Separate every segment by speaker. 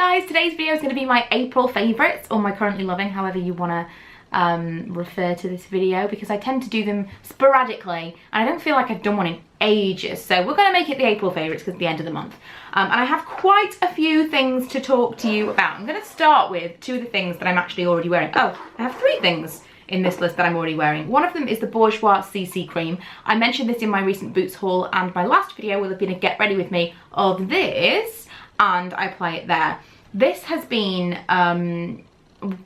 Speaker 1: guys, today's video is going to be my April favourites, or my currently loving, however you want to refer to this video, because I tend to do them sporadically and I don't feel like I've done one in ages, so we're going to make it the April favourites because it's the end of the month. And I have quite a few things to talk to you about. I'm going to start with two of the things that I'm actually already wearing. Oh, I have three things in this list that I'm already wearing. One of them is the Bourjois CC Cream. I mentioned this in my recent Boots haul, and my last video will have been a get ready with me of this, and I apply it there. This has been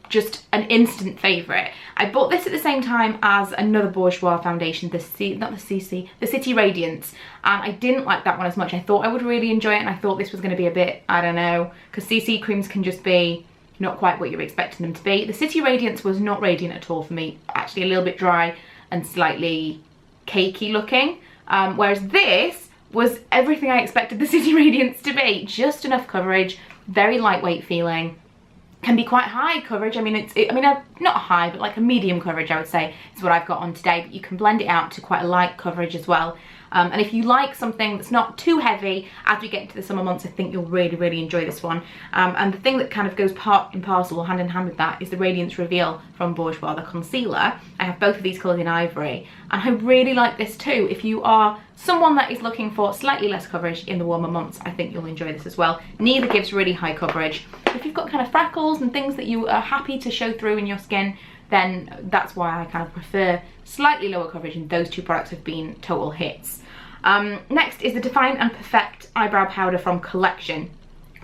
Speaker 1: just an instant favourite. I bought this at the same time as another Bourjois foundation, the City Radiance, and I didn't like that one as much. I thought I would really enjoy it, and I thought this was going to be a bit, I don't know, because CC creams can just be not quite what you're expecting them to be. The City Radiance was not radiant at all for me, actually a little bit dry and slightly cakey looking, whereas this was everything I expected the City Radiance to be. Just enough coverage, very lightweight feeling, can be quite high coverage. I mean, not high, but like a medium coverage, I would say, is what I've got on today, but you can blend it out to quite a light coverage as well. And if you like something that's not too heavy, as we get into the summer months, I think you'll really enjoy this one. And the thing that kind of goes part and parcel, hand in hand with that, is the Radiance Reveal from Bourjois, the concealer. I have both of these coloured in ivory, and I really like this too. If you are someone that is looking for slightly less coverage in the warmer months, I think you'll enjoy this as well. Neither gives really high coverage. If you've got kind of freckles and things that you are happy to show through in your skin, then that's why I kind of prefer slightly lower coverage, and those two products have been total hits. Next is the Define and Perfect Eyebrow Powder from Collection.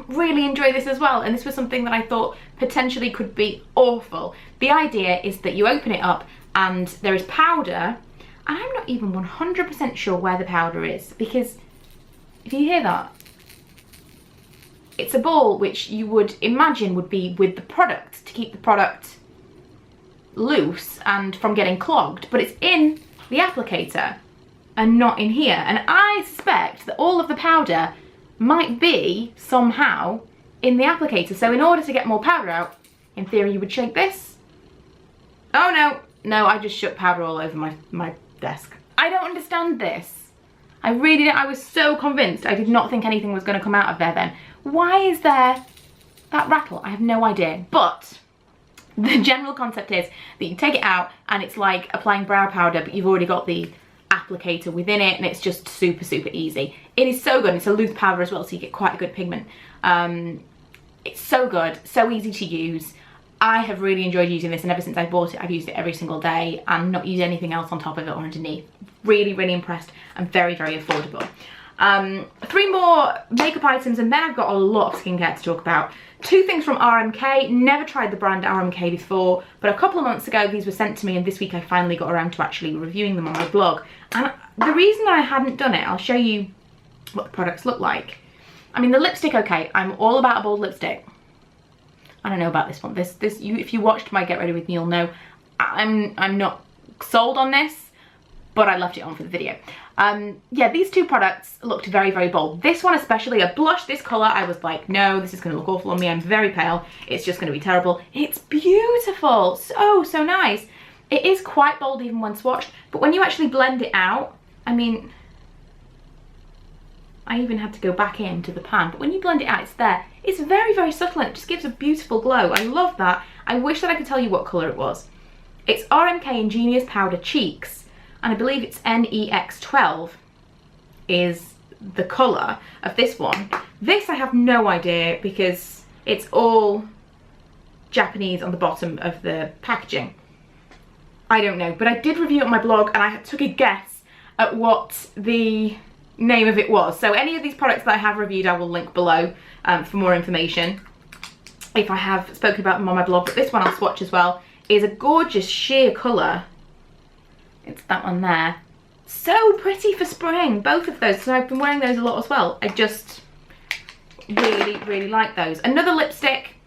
Speaker 1: Really enjoy this as well, and this was something that I thought potentially could be awful. The idea is that you open it up and there is powder, and I'm not even 100% sure where the powder is, because if you hear that, it's a ball which you would imagine would be with the product to keep the product loose and from getting clogged, but it's in the applicator and not in here, and I suspect that all of the powder might be somehow in the applicator. So in order to get more powder out, in theory you would shake this. Oh no, I just shook powder all over my desk. I don't understand this. I really don't. I was so convinced. I did not think anything was going to come out of there then. Why is there that rattle? I have no idea, but the general concept is that you take it out and it's like applying brow powder, but you've already got the applicator within it, and it's just super easy. It is so good. It's a loose powder as well, so you get quite a good pigment. It's so good, so easy to use. I have really enjoyed using this, and ever since I bought it, I've used it every single day and not used anything else on top of it or underneath. Really impressed, and very affordable. Three more makeup items, and then I've got a lot of skincare to talk about. Two things from RMK. Never tried the brand RMK before, but a couple of months ago these were sent to me, and this week I finally got around to actually reviewing them on my blog. And the reason I hadn't done it, I'll show you what the products look like. I mean, the lipstick, okay, I'm all about a bold lipstick. I don't know about this one. If you watched my Get Ready With Me, you'll know I'm not sold on this, but I left it on for the video. Yeah, these two products looked very bold. This one especially, a blush this colour, I was like, no, this is going to look awful on me. I'm very pale. It's just going to be terrible. It's beautiful. So nice. It is quite bold even when swatched, but when you actually blend it out, I mean, I even had to go back into the pan, but when you blend it out, it's there. It's very subtle, and it just gives a beautiful glow. I love that. I wish that I could tell you what colour it was. It's RMK Ingenious Powder Cheeks, and I believe it's NEX12 is the colour of this one. This I have no idea, because it's all Japanese on the bottom of the packaging. I don't know, but I did review it on my blog, and I took a guess at what the name of it was. So any of these products that I have reviewed, I will link below for more information if I have spoken about them on my blog. But this one I'll swatch as well. Is a gorgeous sheer colour. It's that one there. So pretty for spring, both of those. So I've been wearing those a lot as well. I just really like those. Another lipstick,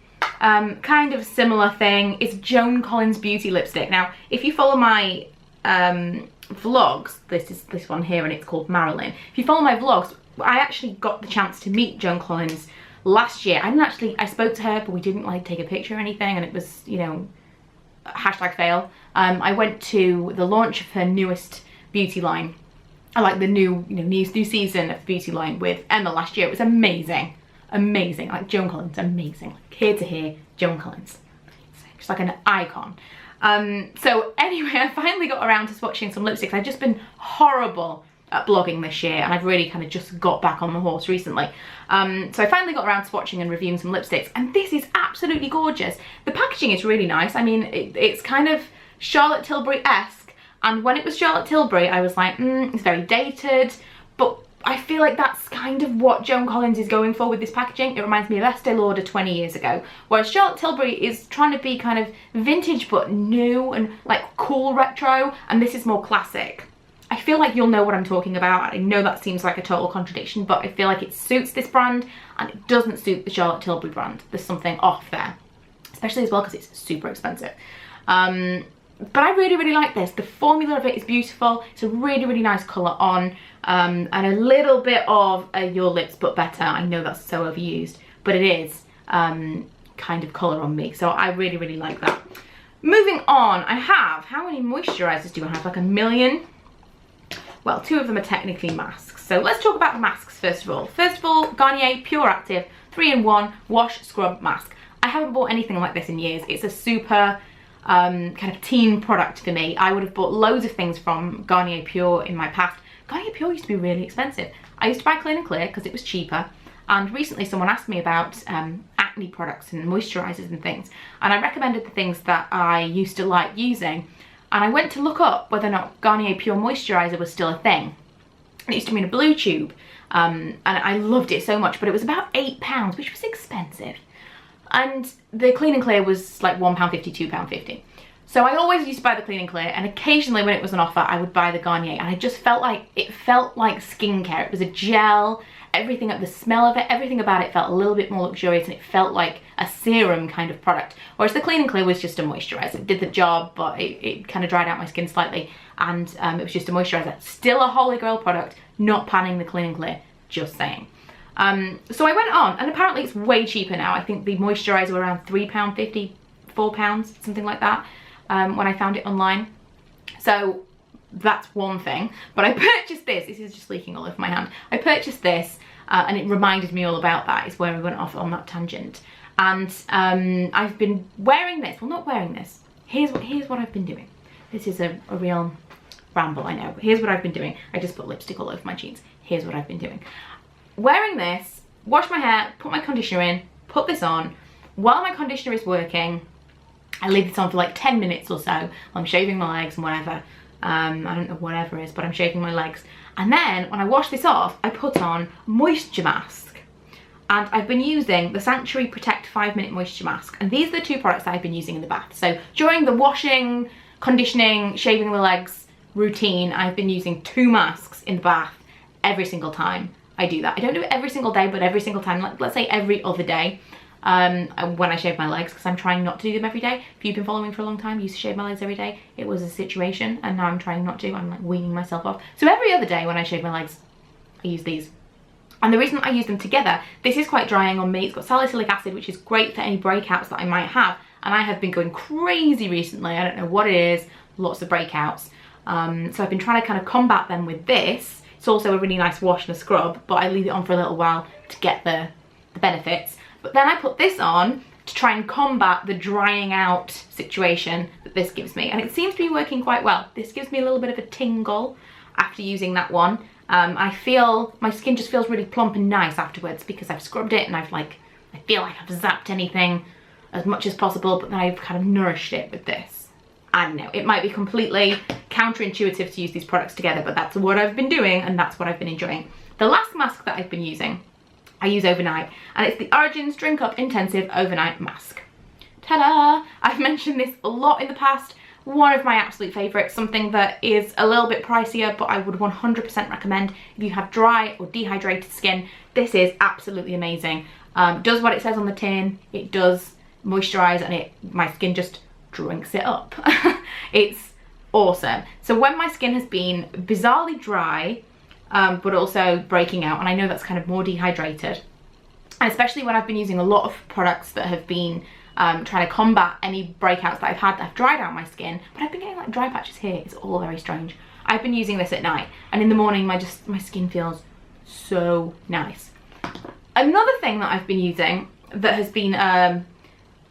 Speaker 1: kind of similar thing, is Joan Collins Beauty lipstick. Now, if you follow my vlogs, this is this one here, and it's called Marilyn. If you follow my vlogs, I actually got the chance to meet Joan Collins last year. I spoke to her, but we didn't like take a picture or anything, and it was, you know, #fail. I went to the launch of her newest beauty line. I like the new, new season of the beauty line with Emma last year. It was amazing. amazing. Like Joan Collins, amazing. Like here to here, Joan Collins. She's like an icon. So anyway, I finally got around to swatching some lipsticks. I've just been horrible at blogging this year, and I've really kind of just got back on the horse recently. So I finally got around to swatching and reviewing some lipsticks, and this is absolutely gorgeous. The packaging is really nice. I mean, it's kind of Charlotte Tilbury-esque, and when it was Charlotte Tilbury, I was like, it's very dated, but I feel like that's kind of what Joan Collins is going for with this packaging. It reminds me of Estee Lauder 20 years ago, whereas Charlotte Tilbury is trying to be kind of vintage but new and like cool retro, and this is more classic. I feel like you'll know what I'm talking about. I know that seems like a total contradiction, but I feel like it suits this brand and it doesn't suit the Charlotte Tilbury brand. There's something off there, especially as well because it's super expensive. But I really, really like this. The formula of it is beautiful. It's a really, really nice colour on, and a little bit of Your Lips But Better. I know that's so overused, but it is kind of colour on me. So I really, really like that. Moving on, I have, how many moisturisers do I have? Like a million? Well, 2 of them are technically masks. So let's talk about the masks first of all. First of all, Garnier Pure Active 3-in-1 Wash Scrub Mask. I haven't bought anything like this in years. It's a super kind of teen product for me. I would have bought loads of things from Garnier Pure in my past. Garnier Pure used to be really expensive. I used to buy Clean and Clear because it was cheaper. And recently someone asked me about acne products and moisturisers and things. And I recommended the things that I used to like using. And I went to look up whether or not Garnier Pure Moisturiser was still a thing. It used to be in a blue tube, and I loved it so much, but it was about £8, which was expensive. And the Clean and Clear was like £1.50, £2.50. So I always used to buy the Clean and Clear, and occasionally when it was on offer, I would buy the Garnier, and I just felt like, it felt like skincare. It was a gel, everything, the smell of it, everything about it felt a little bit more luxurious, and it felt like a serum kind of product. Whereas the Clean and Clear was just a moisturiser. It did the job, but it kind of dried out my skin slightly, and it was just a moisturiser. Still a holy grail product, not panning the Clean and Clear, just saying. So I went on, and apparently it's way cheaper now. I think the moisturiser were around £3.50, £4, something like that, when I found it online. So that's one thing. But I purchased this. This is just leaking all over my hand. I purchased this, and it reminded me all about that. It's where we went off on that tangent. And I've been wearing this. Well, not wearing this. Here's what I've been doing. This is a real ramble, I know. But here's what I've been doing. I just put lipstick all over my jeans. Here's what I've been doing. Wearing this, wash my hair, put my conditioner in, put this on. While my conditioner is working, I leave this on for like 10 minutes or so while I'm shaving my legs and whatever. I don't know whatever it is, but I'm shaving my legs. And then when I wash this off, I put on moisture mask. And I've been using the Sanctuary Protect 5-Minute Moisture Mask. And these are the 2 products that I've been using in the bath. So during the washing, conditioning, shaving the legs routine, I've been using 2 masks in the bath every single time I do that. I don't do it every single day, but every single time, like, let's say every other day, when I shave my legs, because I'm trying not to do them every day. If you've been following me for a long time, I used to shave my legs every day. It was a situation, and now I'm trying not to. I'm like weaning myself off. So every other day when I shave my legs, I use these. And the reason I use them together, this is quite drying on me. It's got salicylic acid, which is great for any breakouts that I might have. And I have been going crazy recently. I don't know what it is, lots of breakouts. So I've been trying to kind of combat them with this. It's also a really nice wash and a scrub, but I leave it on for a little while to get the benefits. But then I put this on to try and combat the drying out situation that this gives me. And it seems to be working quite well. This gives me a little bit of a tingle after using that one. I feel my skin just feels really plump and nice afterwards because I've scrubbed it and I feel like I've zapped anything as much as possible, but then I've kind of nourished it with this. I don't know, it might be completely counterintuitive to use these products together, but that's what I've been doing and that's what I've been enjoying. The last mask that I've been using, I use overnight, and it's the Origins Drink Up Intensive Overnight Mask. Ta-da! I've mentioned this a lot in the past. One of my absolute favourites, something that is a little bit pricier, but I would 100% recommend if you have dry or dehydrated skin. This is absolutely amazing. Does what it says on the tin. It does moisturise, and my skin just drinks it up. It's awesome. So when my skin has been bizarrely dry, but also breaking out, and I know that's kind of more dehydrated, and especially when I've been using a lot of products that have been trying to combat any breakouts that I've had that have dried out my skin, but I've been getting like dry patches here. It's all very strange. I've been using this at night, and in the morning my skin feels so nice. Another thing that I've been using that has been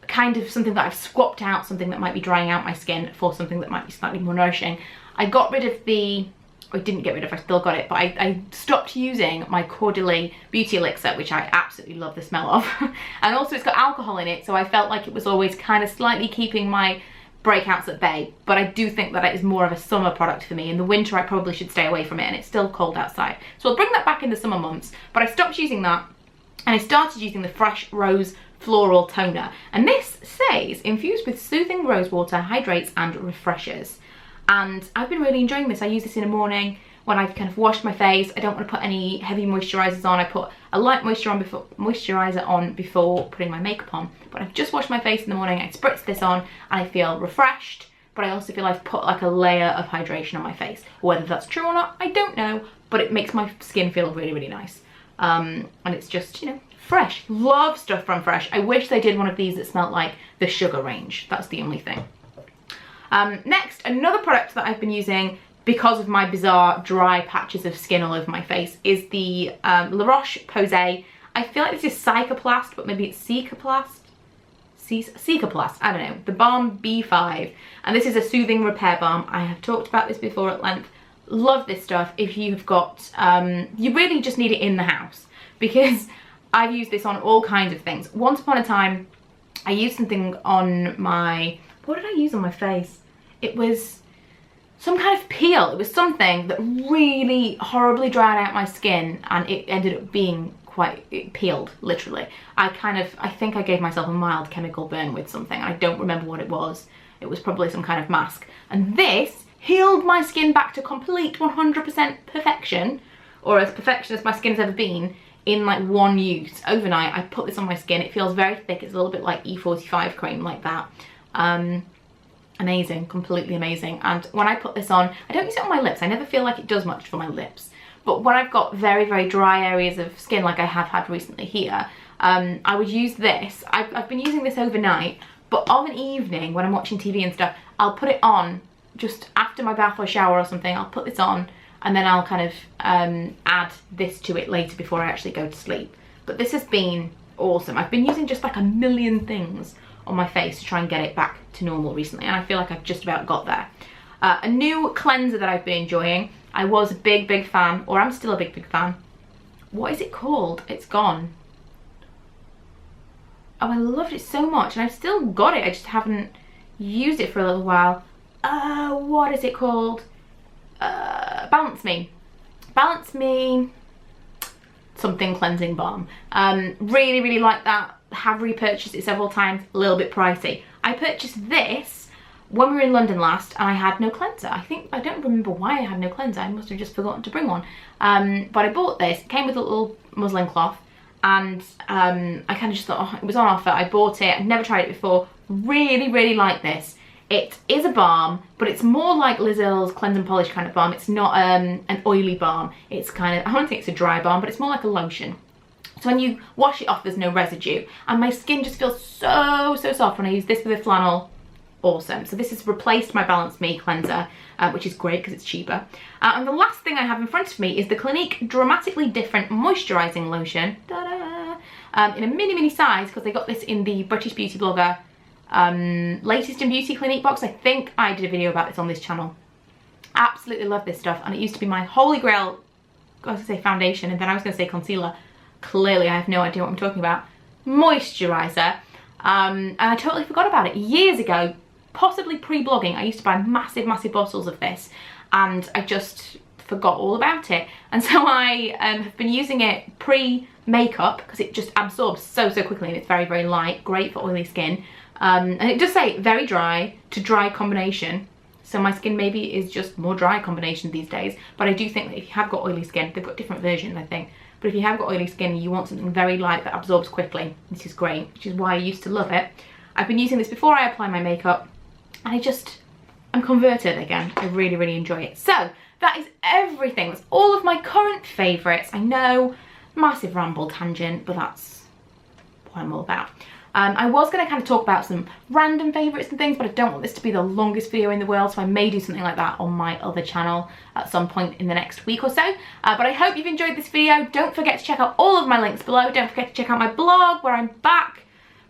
Speaker 1: kind of something that I've swapped out, something that might be drying out my skin for something that might be slightly more nourishing. I got rid of the, I didn't get rid of, I still got it, but I stopped using my Cordelie Beauty Elixir, which I absolutely love the smell of. And also it's got alcohol in it, so I felt like it was always kind of slightly keeping my breakouts at bay. But I do think that it is more of a summer product for me. In the winter I probably should stay away from it, and it's still cold outside. So I'll bring that back in the summer months, but I stopped using that and I started using the Fresh Rose Floral Toner. And this says, infused with soothing rose water, hydrates and refreshes. And I've been really enjoying this. I use this in the morning when I've kind of washed my face. I don't want to put any heavy moisturisers on. I put a light moisturiser on before putting my makeup on. But I've just washed my face in the morning, I spritz this on and I feel refreshed, but I also feel I've put like a layer of hydration on my face. Whether that's true or not, I don't know, but it makes my skin feel really, really nice. And it's just, you know, fresh. Love stuff from Fresh. I wish they did one of these that smelled like the Sugar range. That's the only thing. Next, another product that I've been using because of my bizarre dry patches of skin all over my face is the La Roche Posay. I feel like this is Cicaplast, but maybe it's Cicaplast. Cicaplast, I don't know. The Balm B5. And this is a soothing repair balm. I have talked about this before at length. Love this stuff if you've got, you really just need it in the house, because I've used this on all kinds of things. Once upon a time, I used something on my, what did I use on my face? It was some kind of peel. It was something that really horribly dried out my skin, and it ended up being quite, it peeled, literally. I think I gave myself a mild chemical burn with something. I don't remember what it was. It was probably some kind of mask. And this healed my skin back to complete 100% perfection, or as perfection as my skin has ever been, in like one use. Overnight, I put this on my skin. It feels very thick. It's a little bit like E45 cream, like that. Amazing, completely amazing. And when I put this on, I don't use it on my lips. I never feel like it does much for my lips. But when I've got very, very dry areas of skin like I have had recently here, I would use this. I've been using this overnight, but of an evening when I'm watching TV and stuff, I'll put it on just after my bath or shower or something. I'll put this on and then I'll kind of add this to it later before I actually go to sleep. But this has been awesome. I've been using just like a million things on my face to try and get it back to normal recently, and I feel like I've just about got there. A new cleanser that I've been enjoying. I was a big, big fan, or I'm still a big, big fan. What is it called? It's gone. Oh, I loved it so much, and I've still got it. I just haven't used it for a little while. What is it called? Balance Me. Balance Me something cleansing balm. Really, really like that. Have repurchased it several times. A little bit pricey. I purchased this when we were in London last, and I had no cleanser. I don't remember why I had no cleanser. I must have just forgotten to bring one. But I bought this. It came with a little muslin cloth, and I kind of just thought, oh, it was on offer. I bought it. I'd never tried it before. Really, really like this. It is a balm, but it's more like Liz Earle's Cleanse and Polish kind of balm. It's not an oily balm. It's kind of, I don't think it's a dry balm, but it's more like a lotion. So when you wash it off, there's no residue. And my skin just feels so, so soft when I use this with a flannel. Awesome. So this has replaced my Balance Me cleanser, which is great because it's cheaper. And the last thing I have in front of me is the Clinique Dramatically Different Moisturising Lotion. In a mini, mini size, because they got this in the British Beauty Blogger Latest in Beauty Clinique box. I think I did a video about this on this channel. Absolutely love this stuff, and it used to be my holy grail. I was going to say foundation, and then I was going to say concealer. Clearly I have no idea what I'm talking about. Moisturiser. And I totally forgot about it. Years ago, possibly pre-blogging, I used to buy massive, massive bottles of this, and I just forgot all about it. And so I have been using it pre-makeup because it just absorbs so, so quickly, and it's very, very light. Great for oily skin. And it does say very dry to dry combination. So my skin maybe is just more dry combination these days. But I do think that if you have got oily skin, they've got different versions, I think. But if you have got oily skin and you want something very light that absorbs quickly, this is great, which is why I used to love it. I've been using this before I apply my makeup, and I'm converted again. I really, really enjoy it. So that is everything. That's all of my current favourites. I know, massive ramble tangent, but that's what I'm all about. I was going to kind of talk about some random favourites and things, but I don't want this to be the longest video in the world, so I may do something like that on my other channel at some point in the next week or so. But I hope you've enjoyed this video. Don't forget to check out all of my links below. Don't forget to check out my blog, where I'm back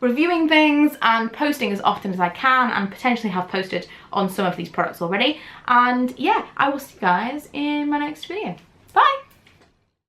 Speaker 1: reviewing things and posting as often as I can, and potentially have posted on some of these products already. And yeah, I will see you guys in my next video. Bye!